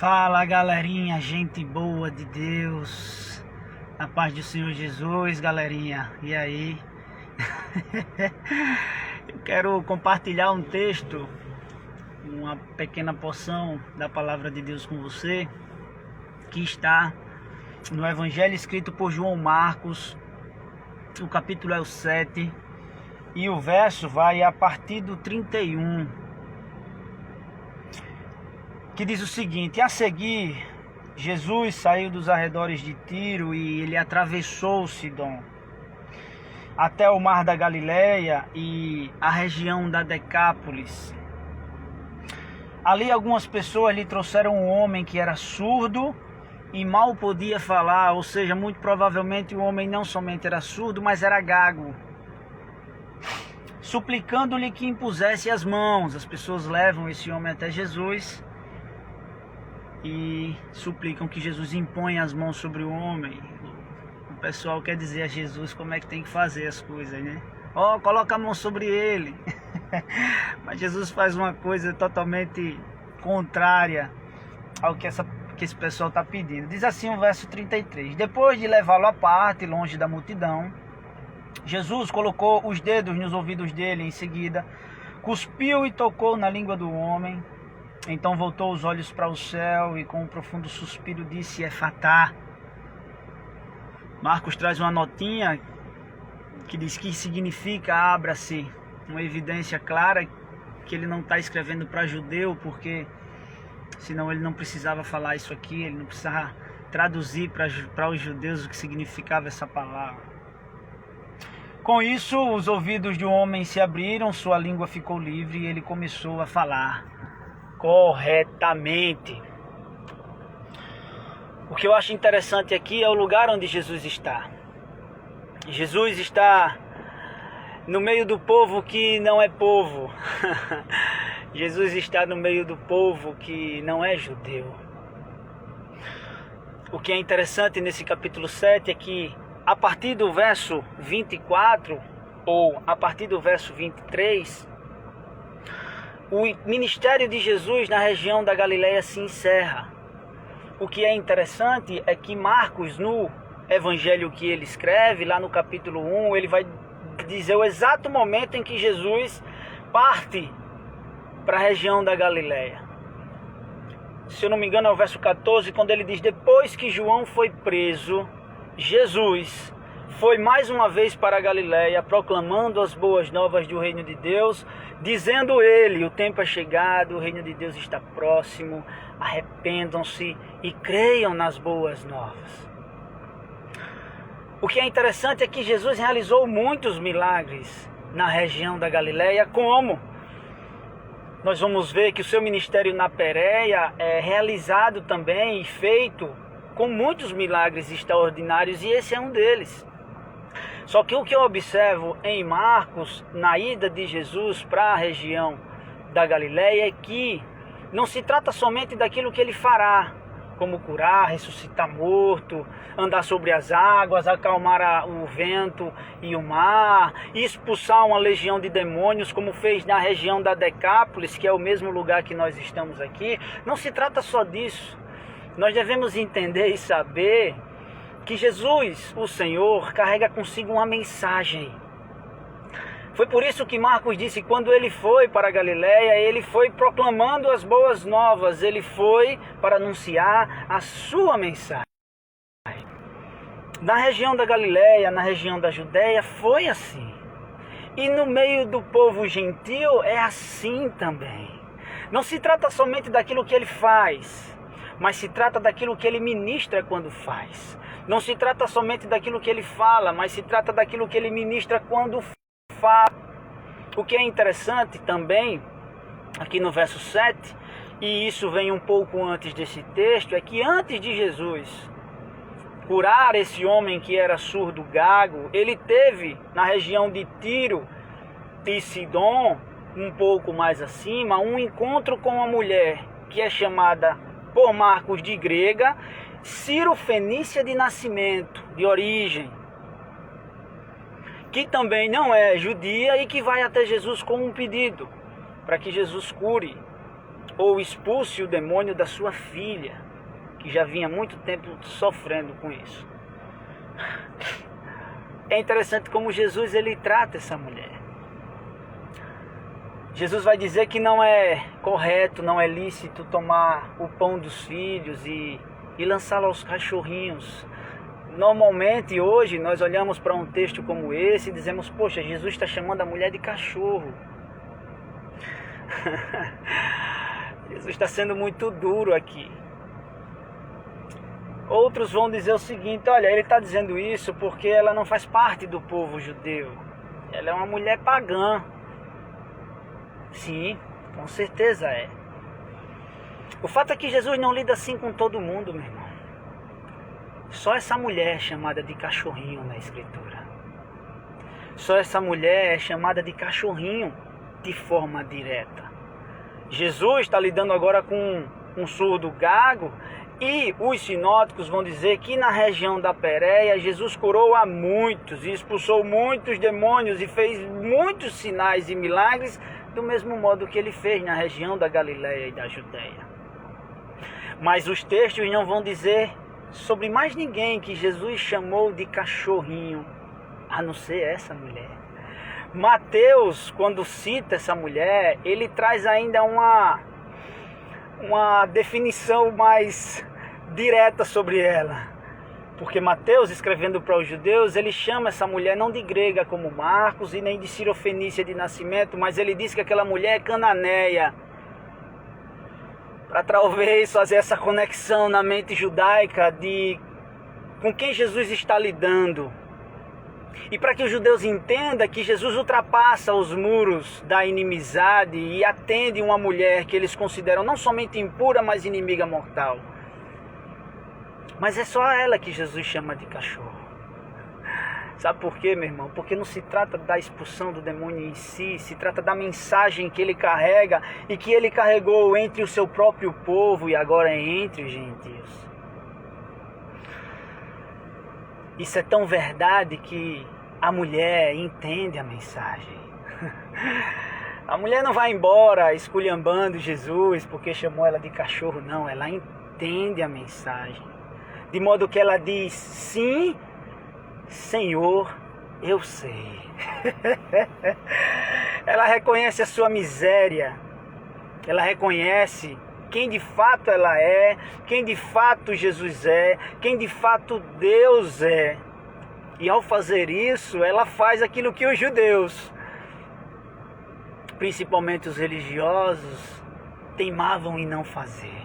Fala galerinha, gente boa de Deus, na paz do Senhor Jesus, galerinha. E aí? Eu quero compartilhar um texto, uma pequena porção da palavra de Deus com você, que está no Evangelho escrito por João Marcos. O capítulo é o 7 e o verso vai a partir do 31, que diz o seguinte: a seguir, Jesus saiu dos arredores de Tiro e ele atravessou Sidom até o mar da Galileia e a região da Decápolis. Ali algumas pessoas lhe trouxeram um homem que era surdo e mal podia falar, ou seja, muito provavelmente o homem não somente era surdo, mas era gago. Suplicando-lhe que impusesse as mãos. As pessoas levam esse homem até Jesus e suplicam que Jesus imponha as mãos sobre o homem. O pessoal quer dizer a Jesus como é que tem que fazer as coisas, né? Coloca a mão sobre ele. Mas Jesus faz uma coisa totalmente contrária ao que esse pessoal está pedindo. Diz assim o verso 33: depois de levá-lo à parte, longe da multidão, Jesus colocou os dedos nos ouvidos dele. Em seguida, cuspiu e tocou na língua do homem. Então voltou os olhos para o céu e com um profundo suspiro disse: Efatá. Marcos traz uma notinha que diz que significa abra-se. Uma evidência clara que ele não está escrevendo para judeu, porque senão ele não precisava falar isso aqui, ele não precisava traduzir para os judeus o que significava essa palavra. Com isso, os ouvidos do homem se abriram, sua língua ficou livre e ele começou a falar corretamente. O que eu acho interessante aqui é o lugar onde Jesus está. Jesus está no meio do povo que não é povo. Jesus está no meio do povo que não é judeu. O que é interessante nesse capítulo 7 é que a partir do verso 24 ou a partir do verso 23, o ministério de Jesus na região da Galileia se encerra. O que é interessante é que Marcos, no evangelho que ele escreve, lá no capítulo 1, ele vai dizer o exato momento em que Jesus parte para a região da Galileia. Se eu não me engano é o verso 14, quando ele diz: depois que João foi preso, Jesus foi mais uma vez para a Galileia, proclamando as boas novas do reino de Deus, dizendo ele: o tempo é chegado, o reino de Deus está próximo, arrependam-se e creiam nas boas novas. O que é interessante é que Jesus realizou muitos milagres na região da Galileia, como nós vamos ver que o seu ministério na Pérea é realizado também e feito com muitos milagres extraordinários, e esse é um deles. Só que o que eu observo em Marcos, na ida de Jesus para a região da Galileia, é que não se trata somente daquilo que ele fará, como curar, ressuscitar morto, andar sobre as águas, acalmar o vento e o mar, e expulsar uma legião de demônios, como fez na região da Decápolis, que é o mesmo lugar que nós estamos aqui. Não se trata só disso. Nós devemos entender e saber que Jesus, o Senhor, carrega consigo uma mensagem. Foi por isso que Marcos disse: quando ele foi para a Galileia, ele foi proclamando as boas novas, ele foi para anunciar a sua mensagem. Na região da Galileia, na região da Judéia, foi assim. E no meio do povo gentil é assim também. Não se trata somente daquilo que ele faz, mas se trata daquilo que ele ministra quando faz. Não se trata somente daquilo que ele fala, mas se trata daquilo que ele ministra quando fala. O que é interessante também, aqui no verso 7, e isso vem um pouco antes desse texto, é que antes de Jesus curar esse homem que era surdo gago, ele teve na região de Tiro e Sidom, um pouco mais acima, um encontro com uma mulher que é chamada por Marcos de grega Cirofenícia de nascimento, de origem, que também não é judia e que vai até Jesus com um pedido para que Jesus cure ou expulse o demônio da sua filha, que já vinha há muito tempo sofrendo com isso. É interessante como Jesus ele trata essa mulher. Jesus vai dizer que não é correto, não é lícito tomar o pão dos filhos e lançá-lo aos cachorrinhos. Normalmente hoje nós olhamos para um texto como esse e dizemos, poxa, Jesus está chamando a mulher de cachorro. Jesus está sendo muito duro aqui. Outros vão dizer o seguinte, olha, ele está dizendo isso porque ela não faz parte do povo judeu. Ela é uma mulher pagã. Sim, com certeza é. O fato é que Jesus não lida assim com todo mundo, meu irmão. Só essa mulher é chamada de cachorrinho na Escritura. Só essa mulher é chamada de cachorrinho de forma direta. Jesus está lidando agora com um surdo gago. E os sinóticos vão dizer que na região da Pérea, Jesus curou a muitos e expulsou muitos demônios e fez muitos sinais e milagres, do mesmo modo que ele fez na região da Galileia e da Judéia. Mas os textos não vão dizer sobre mais ninguém que Jesus chamou de cachorrinho, a não ser essa mulher. Mateus, quando cita essa mulher, ele traz ainda uma definição mais direta sobre ela, porque Mateus, escrevendo para os judeus, ele chama essa mulher não de grega como Marcos e nem de cirofenícia de nascimento, mas ele diz que aquela mulher é cananeia, para talvez fazer essa conexão na mente judaica de com quem Jesus está lidando, e para que os judeus entendam que Jesus ultrapassa os muros da inimizade e atende uma mulher que eles consideram não somente impura, mas inimiga mortal. Mas é só ela que Jesus chama de cachorro. Sabe por quê, meu irmão? Porque não se trata da expulsão do demônio em si, se trata da mensagem que ele carrega e que ele carregou entre o seu próprio povo e agora entre os gentios. Isso é tão verdade que a mulher entende a mensagem. A mulher não vai embora esculhambando Jesus porque chamou ela de cachorro, não. Ela entende a mensagem. De modo que ela diz, sim, Senhor, eu sei. Ela reconhece a sua miséria. Ela reconhece quem de fato ela é, quem de fato Jesus é, quem de fato Deus é. E ao fazer isso, ela faz aquilo que os judeus, principalmente os religiosos, teimavam em não fazer.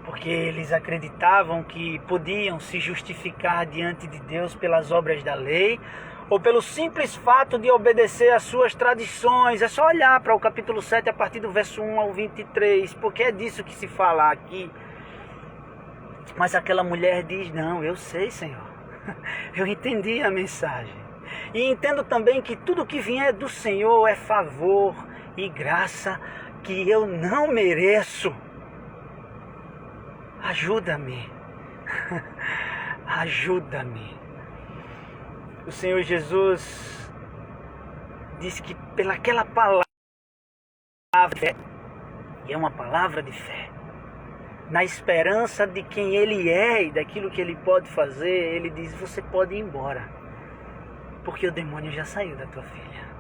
Porque eles acreditavam que podiam se justificar diante de Deus pelas obras da lei, ou pelo simples fato de obedecer às suas tradições. É só olhar para o capítulo 7 a partir do verso 1 ao 23, porque é disso que se fala aqui. Mas aquela mulher diz, não, eu sei, Senhor, eu entendi a mensagem. E entendo também que tudo que vier do Senhor é favor e graça que eu não mereço. Ajuda-me, ajuda-me. O Senhor Jesus diz que pelaquela palavra, e é uma palavra de fé, na esperança de quem Ele é e daquilo que Ele pode fazer, Ele diz, você pode ir embora, porque o demônio já saiu da tua filha.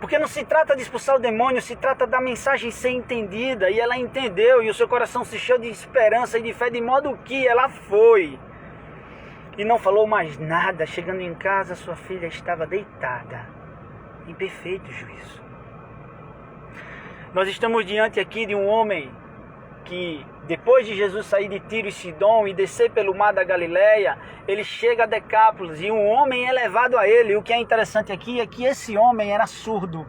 Porque não se trata de expulsar o demônio, se trata da mensagem ser entendida. E ela entendeu, e o seu coração se encheu de esperança e de fé, de modo que ela foi. E não falou mais nada. Chegando em casa, sua filha estava deitada, em perfeito juízo. Nós estamos diante aqui de um homem que, depois de Jesus sair de Tiro e Sidom e descer pelo mar da Galileia, ele chega a Decápolis e um homem é levado a ele. E o que é interessante aqui é que esse homem era surdo,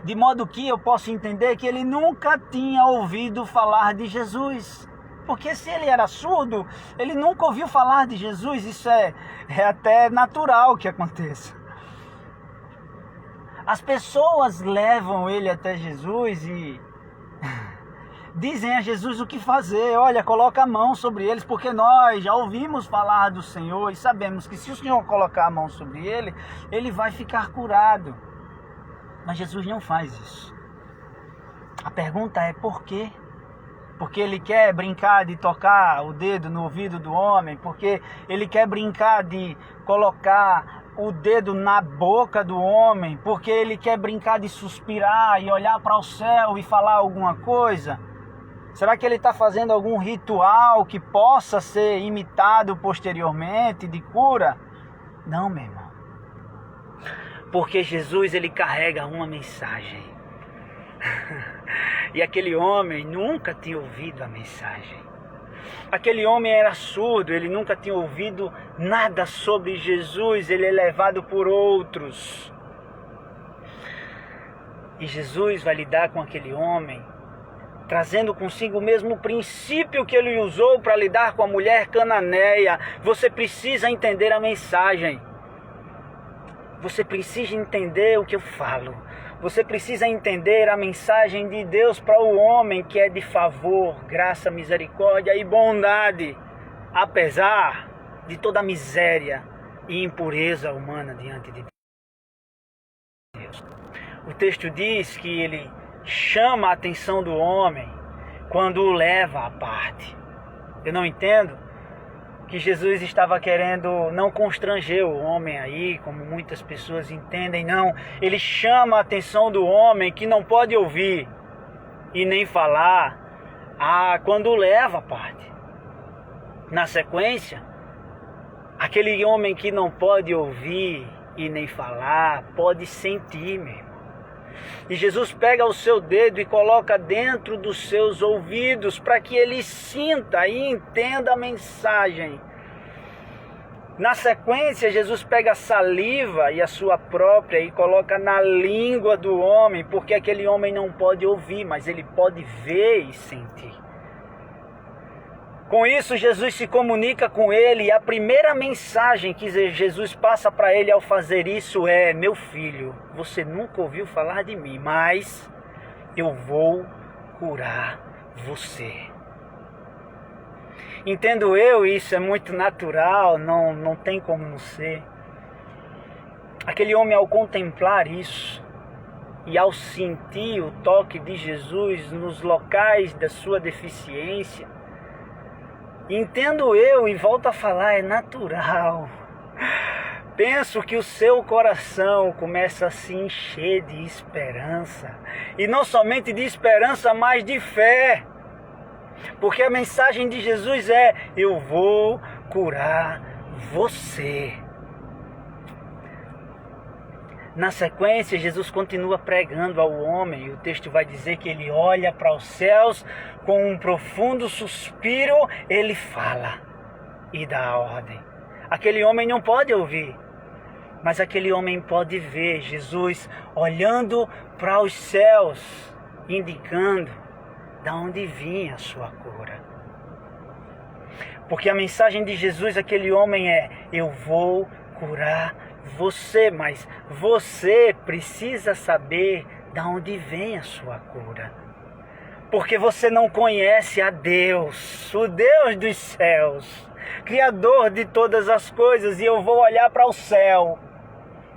de modo que eu posso entender que ele nunca tinha ouvido falar de Jesus. Porque se ele era surdo, ele nunca ouviu falar de Jesus. Isso é até natural que aconteça. As pessoas levam ele até Jesus e dizem a Jesus o que fazer. Olha, coloca a mão sobre eles, porque nós já ouvimos falar do Senhor e sabemos que se o Senhor colocar a mão sobre ele, ele vai ficar curado. Mas Jesus não faz isso. A pergunta é por quê? Porque ele quer brincar de tocar o dedo no ouvido do homem, porque ele quer brincar de colocar o dedo na boca do homem, porque ele quer brincar de suspirar e olhar para o céu e falar alguma coisa. Será que ele está fazendo algum ritual que possa ser imitado posteriormente de cura? Não, meu irmão. Porque Jesus, ele carrega uma mensagem. E aquele homem nunca tinha ouvido a mensagem. Aquele homem era surdo, ele nunca tinha ouvido nada sobre Jesus, ele é levado por outros. E Jesus vai lidar com aquele homem, trazendo consigo o mesmo princípio que ele usou para lidar com a mulher cananeia. Você precisa entender a mensagem. Você precisa entender o que eu falo. Você precisa entender a mensagem de Deus para o homem, que é de favor, graça, misericórdia e bondade, apesar de toda a miséria e impureza humana diante de Deus. O texto diz que ele chama a atenção do homem quando o leva à parte. Eu não entendo que Jesus estava querendo não constranger o homem aí, como muitas pessoas entendem, não. Ele chama a atenção do homem que não pode ouvir e nem falar, quando o leva à parte. Na sequência, aquele homem que não pode ouvir e nem falar, pode sentir, meu irmão. E Jesus pega o seu dedo e coloca dentro dos seus ouvidos para que ele sinta e entenda a mensagem. Na sequência, Jesus pega a saliva e a sua própria e coloca na língua do homem, porque aquele homem não pode ouvir, mas ele pode ver e sentir. Com isso, Jesus se comunica com ele, e a primeira mensagem que Jesus passa para ele ao fazer isso é: meu filho, você nunca ouviu falar de mim, mas eu vou curar você. Entendo eu, isso é muito natural, não tem como não ser. Aquele homem, ao contemplar isso e ao sentir o toque de Jesus nos locais da sua deficiência, entendo eu, e volto a falar, é natural. Penso que o seu coração começa a se encher de esperança. E não somente de esperança, mas de fé. Porque a mensagem de Jesus é: eu vou curar você. Na sequência, Jesus continua pregando ao homem, e o texto vai dizer que ele olha para os céus, com um profundo suspiro, ele fala e dá a ordem. Aquele homem não pode ouvir, mas aquele homem pode ver Jesus olhando para os céus, indicando de onde vinha a sua cura. Porque a mensagem de Jesus àquele homem é: eu vou curar você, mas você precisa saber de onde vem a sua cura. Porque você não conhece a Deus, o Deus dos céus, Criador de todas as coisas. E eu vou olhar para o céu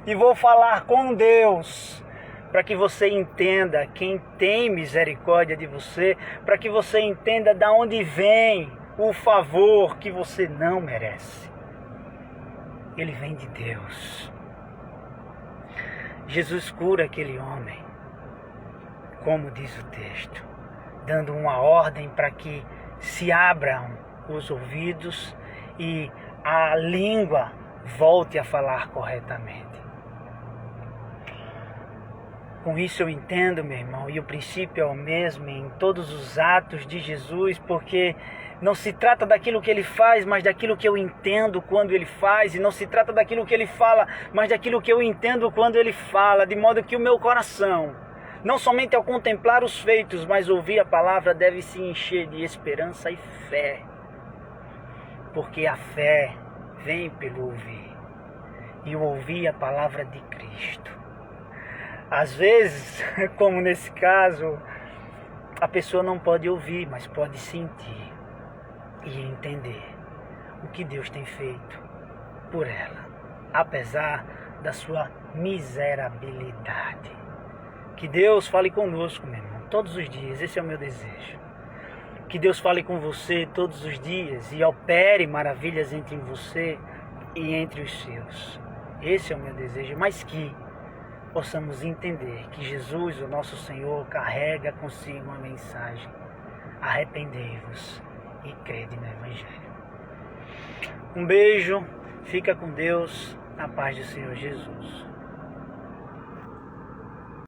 e vou falar com Deus, para que você entenda quem tem misericórdia de você, para que você entenda de onde vem o favor que você não merece. Ele vem de Deus. Jesus cura aquele homem, como diz o texto, dando uma ordem para que se abram os ouvidos e a língua volte a falar corretamente. Com isso eu entendo, meu irmão, e o princípio é o mesmo em todos os atos de Jesus, porque não se trata daquilo que ele faz, mas daquilo que eu entendo quando ele faz, e não se trata daquilo que ele fala, mas daquilo que eu entendo quando ele fala, de modo que o meu coração, não somente ao contemplar os feitos, mas ouvir a palavra, deve se encher de esperança e fé, porque a fé vem pelo ouvir, e o ouvir a palavra de Cristo. Às vezes, como nesse caso, a pessoa não pode ouvir, mas pode sentir e entender o que Deus tem feito por ela, apesar da sua miserabilidade. Que Deus fale conosco, meu irmão. todos os dias. Esse é o meu desejo. Que Deus fale com você todos os dias e opere maravilhas entre você e entre os seus. Esse é o meu desejo, mas que possamos entender que Jesus, o nosso Senhor, carrega consigo uma mensagem: arrependei-vos e crede no Evangelho. Um beijo, fica com Deus, na paz do Senhor Jesus.